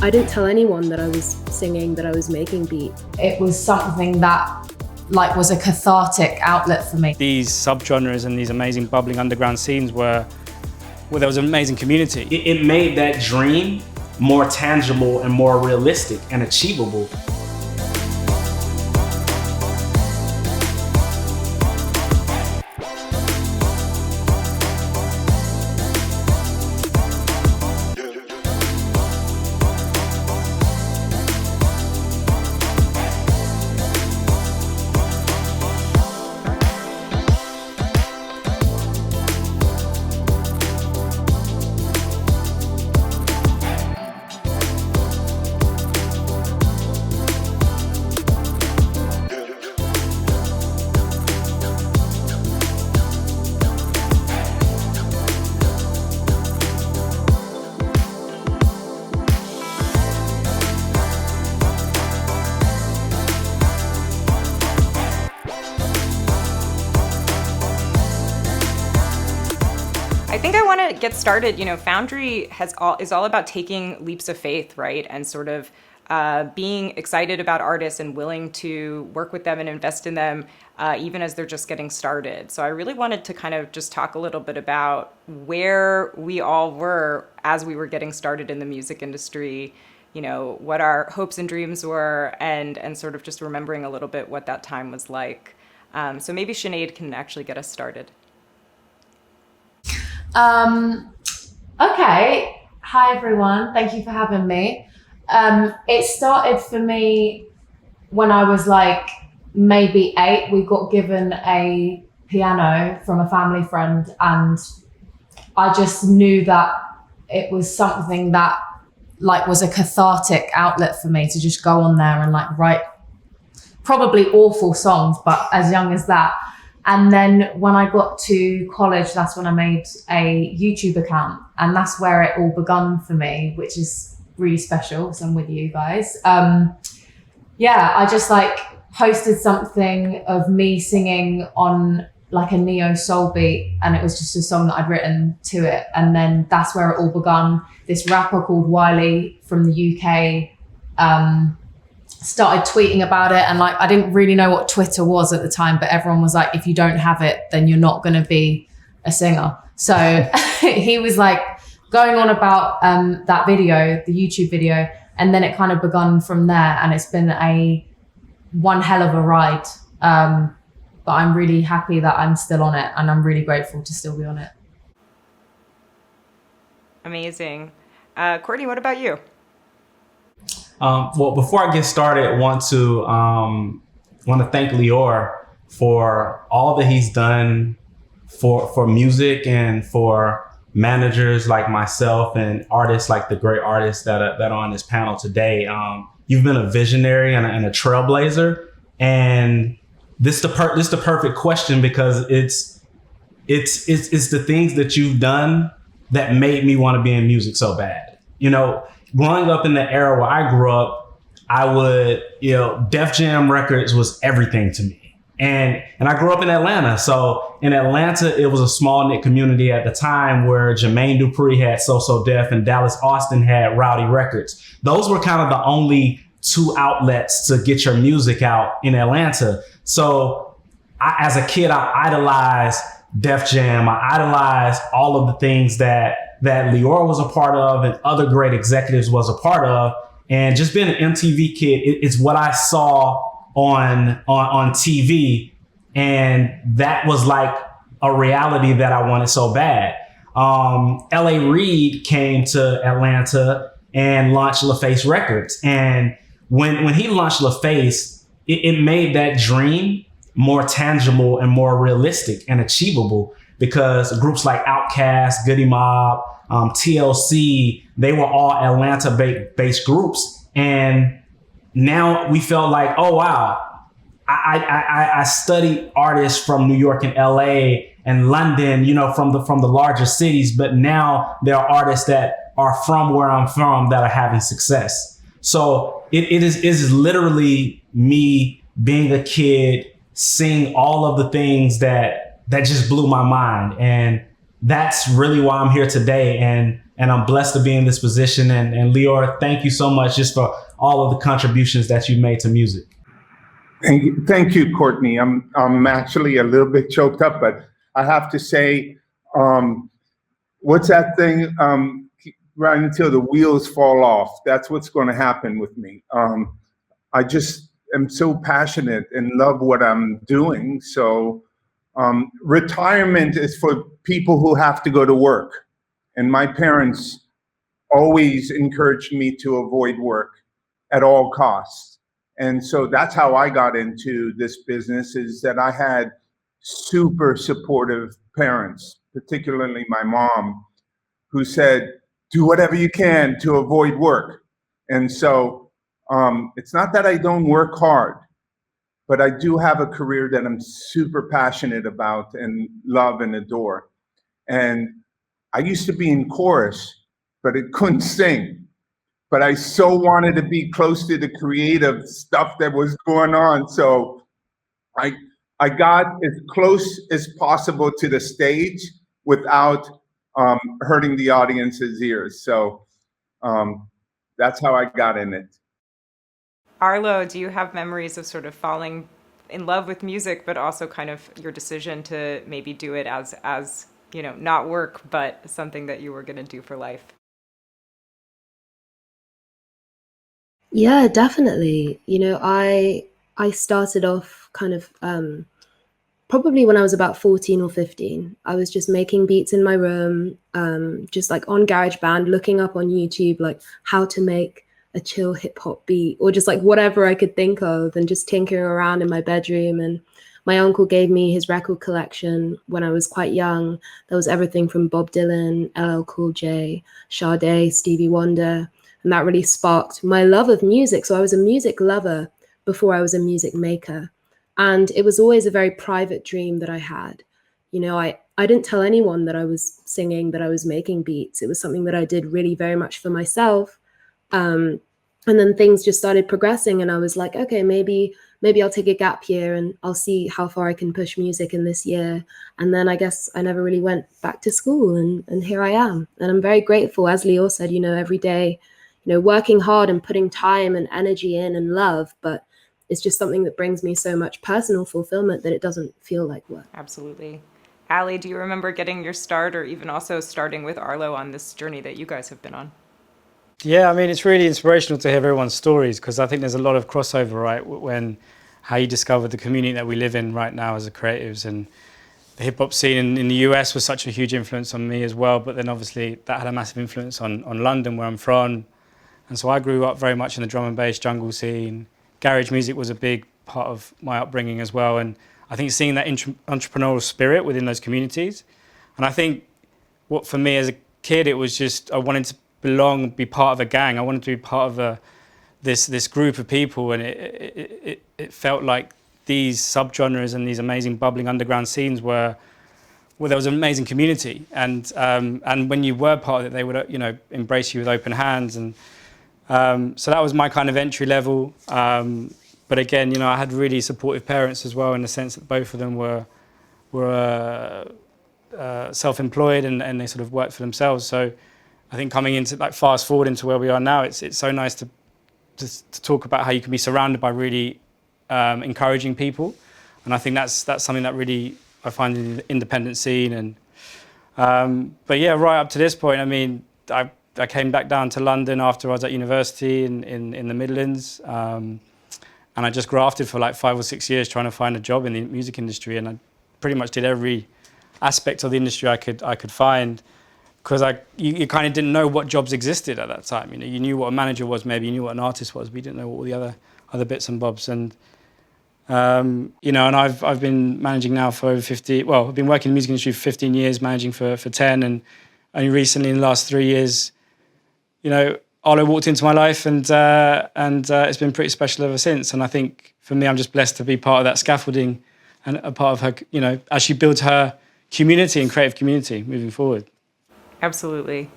I didn't tell anyone that I was singing, that I was making beats. It was something that was a cathartic outlet for me. These subgenres and these amazing bubbling underground scenes were, well, there was an amazing community. It made that dream more tangible and more realistic and achievable. I think I want to get started. Foundry is all about taking leaps of faith, right? And sort of being excited about artists and willing to work with them and invest in them, even as they're just getting started. So I really wanted to kind of just talk a little bit about where we all were as we were getting started in the music industry, what our hopes and dreams were, and sort of just remembering a little bit what that time was like. So maybe Sinead can actually get us started. Okay. Hi, everyone. Thank you for having me. It started for me when I was maybe 8. We got given a piano from a family friend, and I just knew that it was something that was a cathartic outlet for me to just go on there and write probably awful songs, but as young as that. And then when I got to college, that's when I made a YouTube account, and that's where it all begun for me, which is really special. So I'm with you guys. I just posted something of me singing on a neo soul beat, and it was just a song that I'd written to it. And then that's where it all begun. This rapper called Wiley from the UK, started tweeting about it, and I didn't really know what Twitter was at the time, but everyone was like, if you don't have it, then you're not going to be a singer. So he was going on about that video, the YouTube video, and then it kind of begun from there, and it's been one hell of a ride. But I'm really happy that I'm still on it, and I'm really grateful to still be on it. Amazing. Courtney, what about you? Well, before I get started, I want to thank Lior for all that he's done for music and for managers like myself and artists like the great artists that are on this panel today. You've been a visionary and a trailblazer, and this the perfect question, because it's the things that you've done that made me want to be in music so bad. Growing up in the era where I grew up, I would, Def Jam Records was everything to me. And I grew up in Atlanta. So in Atlanta, it was a small knit community at the time where Jermaine Dupri had So So Def and Dallas Austin had Rowdy Records. Those were kind of the only two outlets to get your music out in Atlanta. So as a kid, I idolized Def Jam. I idolized all of the things that Lior was a part of and other great executives was a part of. And just being an MTV kid, it's what I saw on TV. And that was a reality that I wanted so bad. L.A. Reid came to Atlanta and launched LaFace Records. And when he launched LaFace, it made that dream more tangible and more realistic and achievable, because groups like Outkast, Goody Mob, TLC, they were all Atlanta-based groups. And now we felt oh, wow, I studied artists from New York and LA and London, from the larger cities, but now there are artists that are from where I'm from that are having success. So it is literally me being a kid, seeing all of the things that just blew my mind. And that's really why I'm here today. And and I'm blessed to be in this position. And Lior, thank you so much just for all of the contributions that you've made to music. Thank you, Courtney. I'm actually a little bit choked up, but I have to say, what's that thing? Right until the wheels fall off. That's what's going to happen with me. I just am so passionate and love what I'm doing. So retirement is for people who have to go to work. And my parents always encouraged me to avoid work at all costs. And so that's how I got into this business, is that I had super supportive parents, particularly my mom, who said, do whatever you can to avoid work. And so it's not that I don't work hard, but I do have a career that I'm super passionate about and love and adore. And I used to be in chorus, but it couldn't sing. But I so wanted to be close to the creative stuff that was going on. So I got as close as possible to the stage without hurting the audience's ears. So that's how I got in it. Arlo, do you have memories of sort of falling in love with music, but also kind of your decision to maybe do it as you know, not work, but something that you were going to do for life? Yeah, definitely. You know, I started off kind of probably when I was about 14 or 15. I was just making beats in my room, just like on GarageBand, looking up on YouTube like how to make a chill hip hop beat, or just like whatever I could think of, and just tinkering around in my bedroom. And my uncle gave me his record collection when I was quite young. There was everything from Bob Dylan, LL Cool J, Sade, Stevie Wonder. And that really sparked my love of music. So I was a music lover before I was a music maker. And it was always a very private dream that I had. You know, I didn't tell anyone that I was singing, that I was making beats. It was something that I did really very much for myself. And then things just started progressing, and I was like, okay, maybe I'll take a gap year and I'll see how far I can push music in this year. And then I guess I never really went back to school, and here I am. And I'm very grateful, as Lior said, you know, every day, you know, working hard and putting time and energy in and love, but it's just something that brings me so much personal fulfillment that it doesn't feel like work. Absolutely. Ali, do you remember getting your start, or even also starting with Arlo on this journey that you guys have been on? Yeah, I mean, it's really inspirational to hear everyone's stories, because I think there's a lot of crossover, right? When how you discovered the community that we live in right now as a creatives, and the hip hop scene in the US was such a huge influence on me as well. But then obviously that had a massive influence on London, where I'm from. And so I grew up very much in the drum and bass jungle scene. Garage music was a big part of my upbringing as well. And I think seeing that entrepreneurial spirit within those communities. And I think what for me as a kid, it was just, I wanted to belong, be part of a gang. I wanted to be part of this group of people, and it felt like these subgenres and these amazing bubbling underground scenes were, well, there was an amazing community, and when you were part of it, they would, you know, embrace you with open hands, and so that was my kind of entry level. But again, you know, I had really supportive parents as well, in the sense that both of them were self-employed and they sort of worked for themselves. So I think coming into, like, fast forward into where we are now, it's so nice to talk about how you can be surrounded by really encouraging people, and I think that's something that really I find in the independent scene. And but yeah, right up to this point, I mean, I came back down to London after I was at university in the Midlands, and I just grafted for like 5 or 6 years trying to find a job in the music industry, and I pretty much did every aspect of the industry I could find. Because you kind of didn't know what jobs existed at that time. You know, you knew what a manager was, maybe you knew what an artist was, but you didn't know all the other bits and bobs. And you know, and I've been managing now for over 50. Well, I've been working in the music industry for 15 years, managing for 10, and only recently in the last 3 years, you know, Arlo walked into my life, and it's been pretty special ever since. And I think for me, I'm just blessed to be part of that scaffolding and a part of her, you know, as she builds her community and creative community moving forward. Absolutely.